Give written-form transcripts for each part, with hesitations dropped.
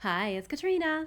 Hi, it's Katrina.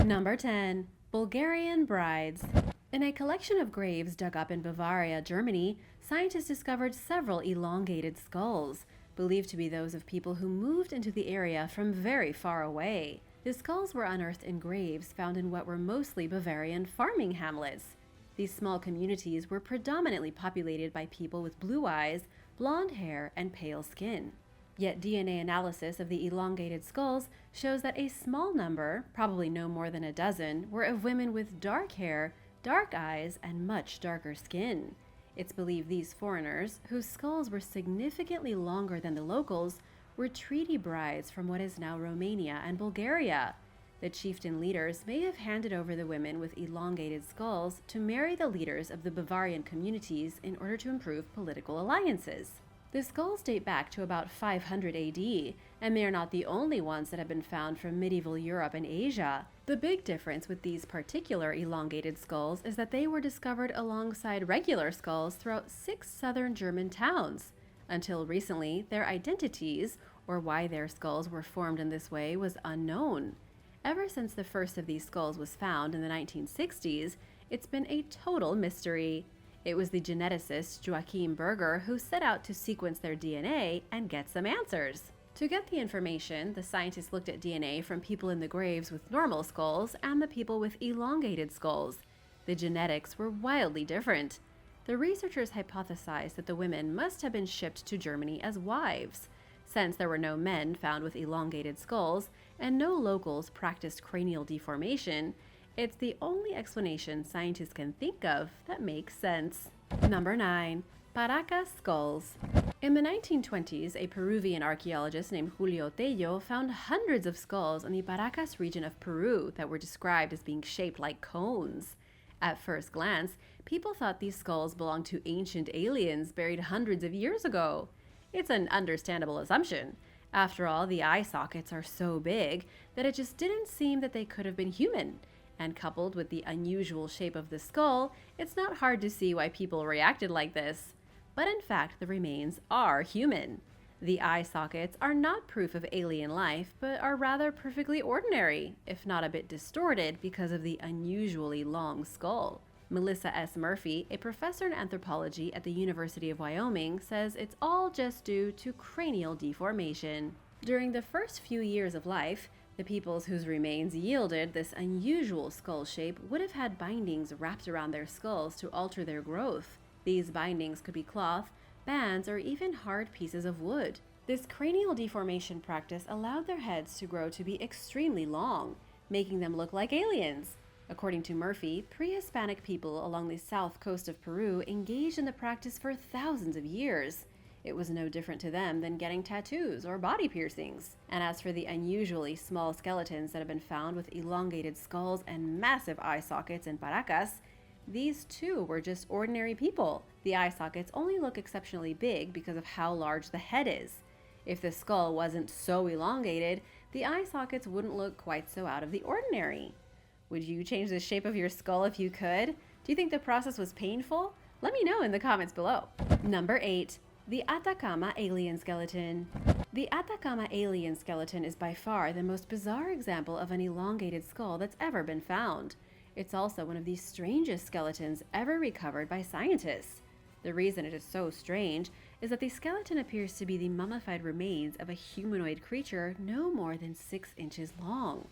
Number 10. Bulgarian Brides. In a collection of graves dug up in Bavaria, Germany, scientists discovered several elongated skulls, believed to be those of people who moved into the area from very far away. The skulls were unearthed in graves found in what were mostly Bavarian farming hamlets. These small communities were predominantly populated by people with blue eyes, blonde hair, and pale skin. Yet DNA analysis of the elongated skulls shows that a small number, probably no more than a dozen, were of women with dark hair, dark eyes, and much darker skin. It's believed these foreigners, whose skulls were significantly longer than the locals, were treaty brides from what is now Romania and Bulgaria. The chieftain leaders may have handed over the women with elongated skulls to marry the leaders of the Bavarian communities in order to improve political alliances. The skulls date back to about 500 AD, and they are not the only ones that have been found from medieval Europe and Asia. The big difference with these particular elongated skulls is that they were discovered alongside regular skulls throughout 6 southern German towns. Until recently, their identities, or why their skulls were formed in this way, was unknown. Ever since the first of these skulls was found in the 1960s, it's been a total mystery. It was the geneticist Joachim Burger who set out to sequence their DNA and get some answers. To get the information, the scientists looked at DNA from people in the graves with normal skulls and the people with elongated skulls. The genetics were wildly different. The researchers hypothesized that the women must have been shipped to Germany as wives. Since there were no men found with elongated skulls and no locals practiced cranial deformation, it's the only explanation scientists can think of that makes sense. Number 9. Paracas skulls. In the 1920s, a Peruvian archaeologist named Julio Tello found hundreds of skulls in the Paracas region of Peru that were described as being shaped like cones. At first glance, people thought these skulls belonged to ancient aliens buried hundreds of years ago. It's an understandable assumption. After all, the eye sockets are so big that it just didn't seem that they could have been human. And coupled with the unusual shape of the skull, it's not hard to see why people reacted like this. But in fact, the remains are human. The eye sockets are not proof of alien life, but are rather perfectly ordinary, if not a bit distorted because of the unusually long skull. Melissa S. Murphy, a professor in anthropology at the University of Wyoming, says it's all just due to cranial deformation. During the first few years of life, the peoples whose remains yielded this unusual skull shape would have had bindings wrapped around their skulls to alter their growth. These bindings could be cloth, bands, or even hard pieces of wood. This cranial deformation practice allowed their heads to grow to be extremely long, making them look like aliens. According to Murphy, pre-Hispanic people along the south coast of Peru engaged in the practice for thousands of years. It was no different to them than getting tattoos or body piercings. And as for the unusually small skeletons that have been found with elongated skulls and massive eye sockets in Paracas, these too were just ordinary people. The eye sockets only look exceptionally big because of how large the head is. If the skull wasn't so elongated, the eye sockets wouldn't look quite so out of the ordinary. Would you change the shape of your skull if you could? Do you think the process was painful? Let me know in the comments below. Number 8. The Atacama alien skeleton. The Atacama alien skeleton is by far the most bizarre example of an elongated skull that's ever been found. It's also one of the strangest skeletons ever recovered by scientists. The reason it is so strange is that the skeleton appears to be the mummified remains of a humanoid creature no more than 6 inches long.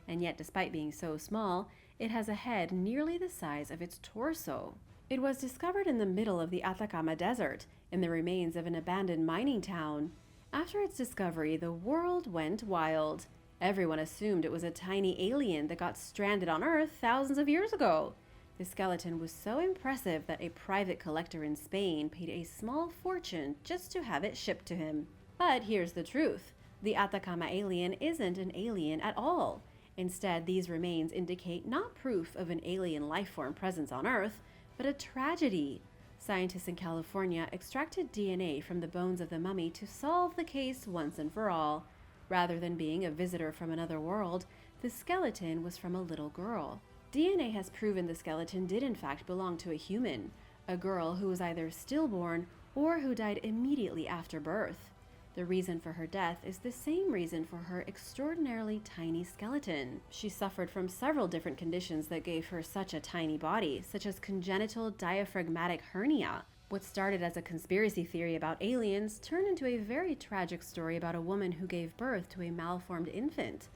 And yet, despite being so small, it has a head nearly the size of its torso. It was discovered in the middle of the Atacama Desert, in the remains of an abandoned mining town. After its discovery, the world went wild. Everyone assumed it was a tiny alien that got stranded on Earth thousands of years ago. The skeleton was so impressive that a private collector in Spain paid a small fortune just to have it shipped to him. But here's the truth. The Atacama alien isn't an alien at all. Instead, these remains indicate not proof of an alien life form presence on Earth, but a tragedy. Scientists in California extracted DNA from the bones of the mummy to solve the case once and for all. Rather than being a visitor from another world, the skeleton was from a little girl. DNA has proven the skeleton did in fact belong to a human, a girl who was either stillborn or who died immediately after birth. The reason for her death is the same reason for her extraordinarily tiny skeleton. She suffered from several different conditions that gave her such a tiny body, such as congenital diaphragmatic hernia. What started as a conspiracy theory about aliens turned into a very tragic story about a woman who gave birth to a malformed infant.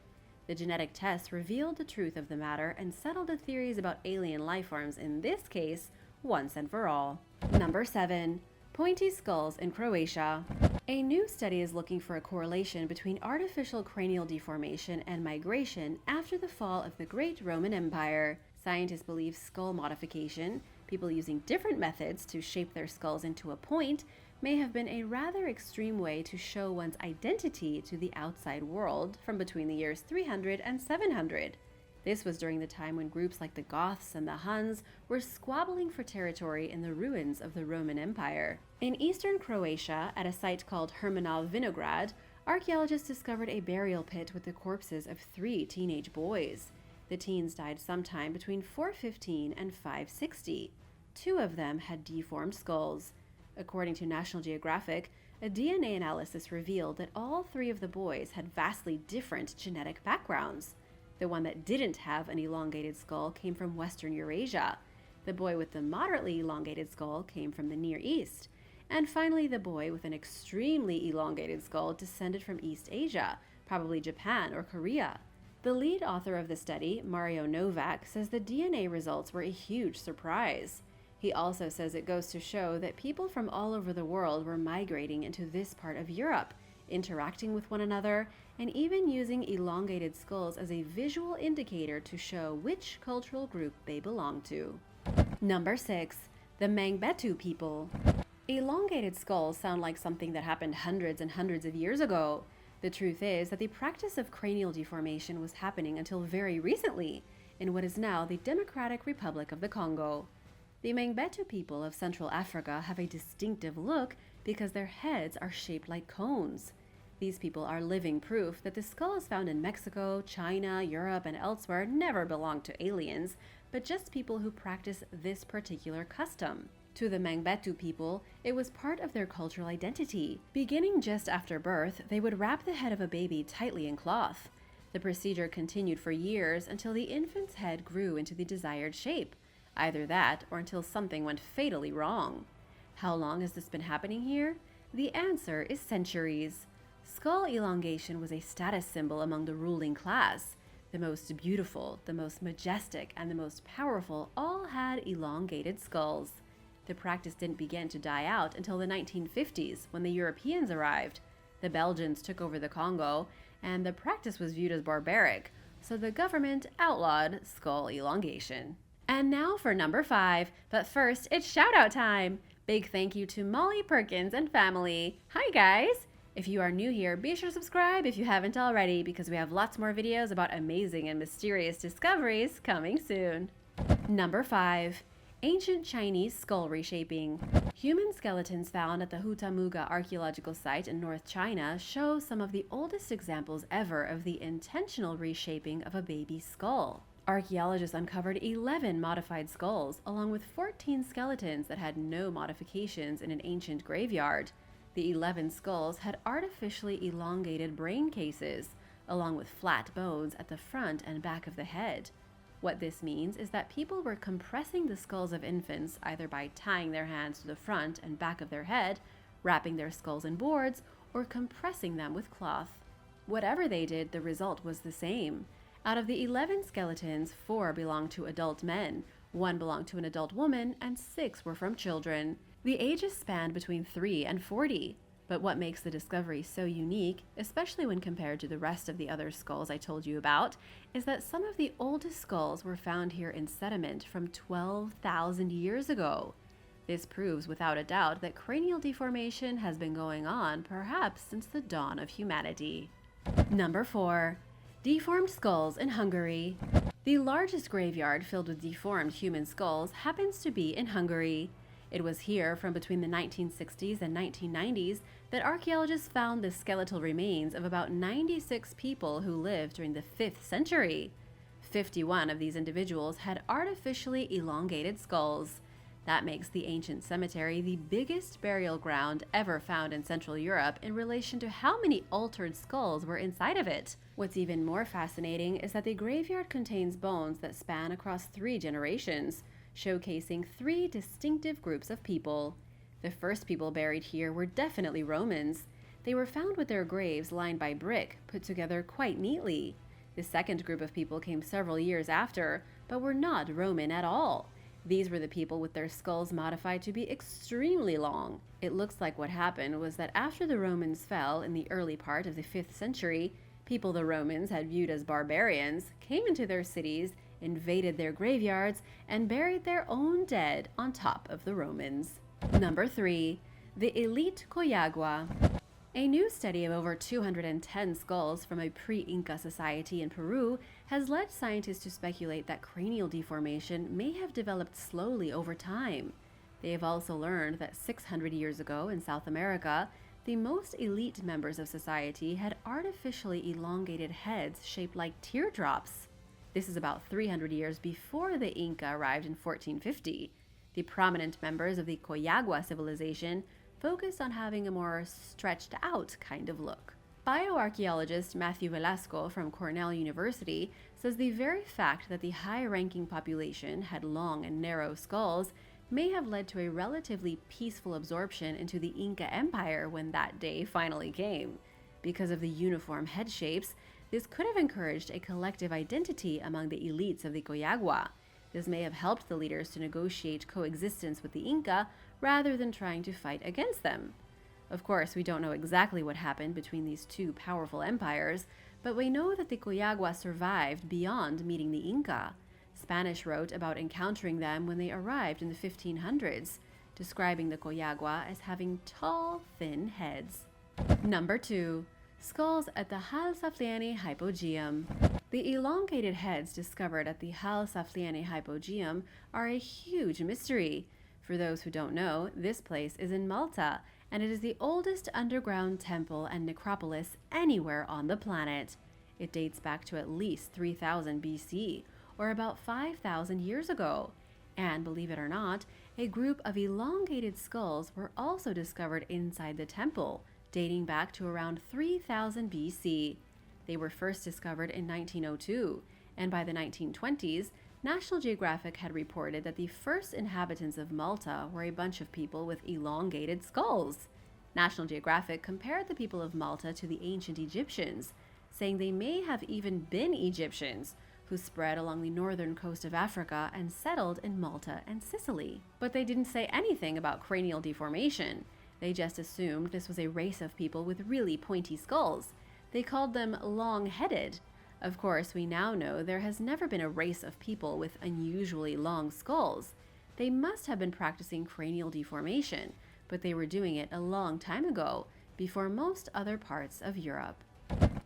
The genetic tests revealed the truth of the matter and settled the theories about alien lifeforms in this case once and for all. Number 7. Pointy skulls in Croatia. A new study is looking for a correlation between artificial cranial deformation and migration after the fall of the Great Roman Empire. Scientists believe skull modification, people using different methods to shape their skulls into a point, may have been a rather extreme way to show one's identity to the outside world from between the years 300 and 700. This was during the time when groups like the Goths and the Huns were squabbling for territory in the ruins of the Roman Empire. In eastern Croatia, at a site called Hermanov Vinograd, archaeologists discovered a burial pit with the corpses of 3 teenage boys. The teens died sometime between 415 and 560. 2 of them had deformed skulls. According to National Geographic, a DNA analysis revealed that all 3 of the boys had vastly different genetic backgrounds. The one that didn't have an elongated skull came from Western Eurasia. The boy with the moderately elongated skull came from the Near East. And finally, the boy with an extremely elongated skull descended from East Asia, probably Japan or Korea. The lead author of the study, Mario Novak, says the DNA results were a huge surprise. He also says it goes to show that people from all over the world were migrating into this part of Europe, interacting with one another, and even using elongated skulls as a visual indicator to show which cultural group they belong to. Number 6. The Mangbetu People. Elongated skulls sound like something that happened hundreds and hundreds of years ago. The truth is that the practice of cranial deformation was happening until very recently, in what is now the Democratic Republic of the Congo. The Mangbetu people of Central Africa have a distinctive look because their heads are shaped like cones. These people are living proof that the skulls found in Mexico, China, Europe, and elsewhere never belonged to aliens, but just people who practice this particular custom. To the Mangbetu people, it was part of their cultural identity. Beginning just after birth, they would wrap the head of a baby tightly in cloth. The procedure continued for years until the infant's head grew into the desired shape. Either that, or until something went fatally wrong. How long has this been happening here? The answer is centuries. Skull elongation was a status symbol among the ruling class. The most beautiful, the most majestic, and the most powerful all had elongated skulls. The practice didn't begin to die out until the 1950s, when the Europeans arrived. The Belgians took over the Congo, and the practice was viewed as barbaric, so the government outlawed skull elongation. And now for number 5, but first, it's shout-out time! Big thank you to Molly Perkins and family. Hi guys! If you are new here, be sure to subscribe if you haven't already, because we have lots more videos about amazing and mysterious discoveries coming soon. Number 5. Ancient Chinese skull reshaping. Human skeletons found at the Hutamuga archaeological site in North China show some of the oldest examples ever of the intentional reshaping of a baby's skull. Archaeologists uncovered 11 modified skulls, along with 14 skeletons that had no modifications in an ancient graveyard. The 11 skulls had artificially elongated brain cases, along with flat bones at the front and back of the head. What this means is that people were compressing the skulls of infants either by tying their hands to the front and back of their head, wrapping their skulls in boards, or compressing them with cloth. Whatever they did, the result was the same. Out of the 11 skeletons, 4 belonged to adult men, 1 belonged to an adult woman, and 6 were from children. The ages spanned between 3 and 40. But what makes the discovery so unique, especially when compared to the rest of the other skulls I told you about, is that some of the oldest skulls were found here in sediment from 12,000 years ago. This proves without a doubt that cranial deformation has been going on perhaps since the dawn of humanity. Number 4. Deformed skulls in Hungary. The largest graveyard filled with deformed human skulls happens to be in Hungary. It was here from between the 1960s and 1990s that archaeologists found the skeletal remains of about 96 people who lived during the 5th century. 51 of these individuals had artificially elongated skulls. That makes the ancient cemetery the biggest burial ground ever found in Central Europe in relation to how many altered skulls were inside of it. What's even more fascinating is that the graveyard contains bones that span across 3 generations, showcasing 3 distinctive groups of people. The first people buried here were definitely Romans. They were found with their graves lined by brick, put together quite neatly. The second group of people came several years after, but were not Roman at all. These were the people with their skulls modified to be extremely long. It looks like what happened was that after the Romans fell in the early part of the 5th century, people the Romans had viewed as barbarians came into their cities, invaded their graveyards, and buried their own dead on top of the Romans. Number 3. The elite Coyagua. A new study of over 210 skulls from a pre-Inca society in Peru has led scientists to speculate that cranial deformation may have developed slowly over time. They have also learned that 600 years ago in South America, the most elite members of society had artificially elongated heads shaped like teardrops. This is about 300 years before the Inca arrived in 1450. The prominent members of the Coyagua civilization focused on having a more stretched out kind of look. Bioarchaeologist Matthew Velasco from Cornell University says the very fact that the high-ranking population had long and narrow skulls may have led to a relatively peaceful absorption into the Inca Empire when that day finally came. Because of the uniform head shapes, this could have encouraged a collective identity among the elites of the Coyagua. This may have helped the leaders to negotiate coexistence with the Inca rather than trying to fight against them. Of course, we don't know exactly what happened between these 2 powerful empires, but we know that the Coyagua survived beyond meeting the Inca. Spanish wrote about encountering them when they arrived in the 1500s, describing the Coyagua as having tall, thin heads. Number 2. Skulls at the Halsaflieni Hypogeum. The elongated heads discovered at the Halsaflieni Hypogeum are a huge mystery. For those who don't know, this place is in Malta, and it is the oldest underground temple and necropolis anywhere on the planet. It dates back to at least 3000 BC, or about 5,000 years ago. And believe it or not, a group of elongated skulls were also discovered inside the temple, dating back to around 3000 BC. They were first discovered in 1902, and by the 1920s, National Geographic had reported that the first inhabitants of Malta were a bunch of people with elongated skulls. National Geographic compared the people of Malta to the ancient Egyptians, saying they may have even been Egyptians who spread along the northern coast of Africa and settled in Malta and Sicily. But they didn't say anything about cranial deformation. They just assumed this was a race of people with really pointy skulls. They called them long-headed. Of course, we now know there has never been a race of people with unusually long skulls. They must have been practicing cranial deformation, but they were doing it a long time ago, before most other parts of Europe.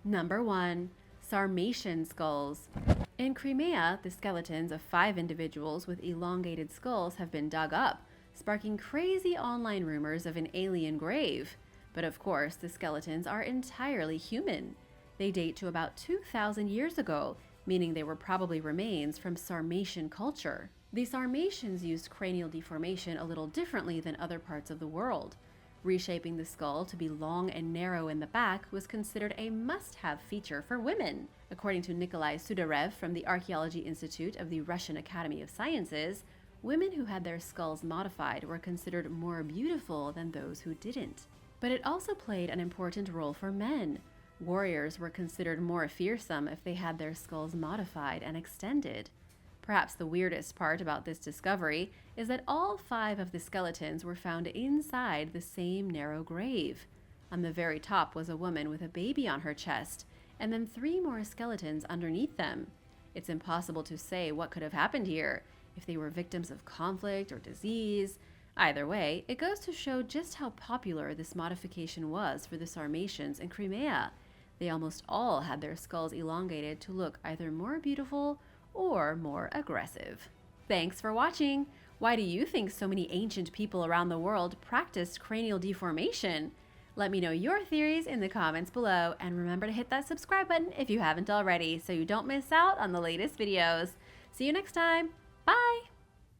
Number 1. Sarmatian skulls. In Crimea, the skeletons of 5 individuals with elongated skulls have been dug up, sparking crazy online rumors of an alien grave. But of course, the skeletons are entirely human. They date to about 2,000 years ago, meaning they were probably remains from Sarmatian culture. The Sarmatians used cranial deformation a little differently than other parts of the world. Reshaping the skull to be long and narrow in the back was considered a must-have feature for women. According to Nikolai Sudarev from the Archaeology Institute of the Russian Academy of Sciences, women who had their skulls modified were considered more beautiful than those who didn't. But it also played an important role for men. Warriors were considered more fearsome if they had their skulls modified and extended. Perhaps the weirdest part about this discovery is that all 5 of the skeletons were found inside the same narrow grave. On the very top was a woman with a baby on her chest, and then 3 more skeletons underneath them. It's impossible to say what could have happened here, if they were victims of conflict or disease. Either way, it goes to show just how popular this modification was for the Sarmatians in Crimea. They almost all had their skulls elongated to look either more beautiful or more aggressive. Thanks for watching! Why do you think so many ancient people around the world practiced cranial deformation? Let me know your theories in the comments below, and remember to hit that subscribe button if you haven't already so you don't miss out on the latest videos. See you next time! Bye!